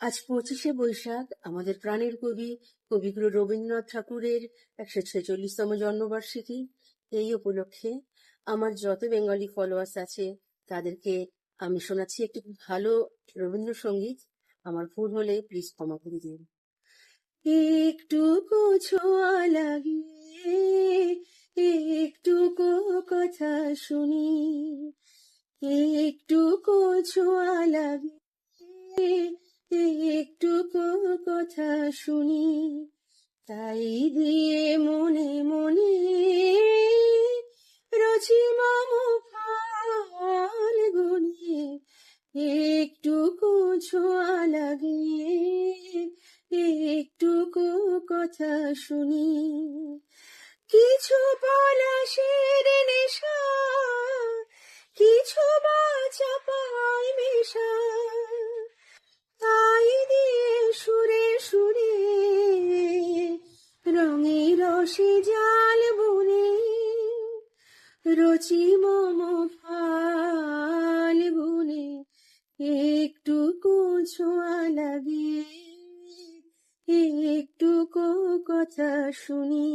আজ 25শে বৈশাখ আমাদের প্রাণের কবি কবিগুরু রবীন্দ্রনাথ ঠাকুরের 146তম জন্মবার্ষিকী। এই উপলক্ষে আমার যত বেঙ্গলি ফলোয়ার্স আছে তাদেরকে আমি শোনাচ্ছি একটি ভালো রবীন্দ্রসঙ্গীত। আমার ভুল হলে প্লিজ ক্ষমা করে দিন। একটুকু ছোঁয়া লাগিয়ে একটুকু কথা শুনি, একটুকু ছোঁয়া লাগিয়ে একটুকু কথা শুনি, তাই দিয়ে মনে মনে রচি মম ফাল্গুনে। একটুকু ছোঁয়া লাগিয়ে একটুকু কথা শুনি, কিছু পলাশের নেশা, কিছু বা চাপাই মেশা, তাই দিয়ে সুরে সুরে রঙে রসে জাল বুনে রচি মম ফাল্গুনে। একটুকু ছোঁয়া লাগিয়ে একটুকু কথা শুনি।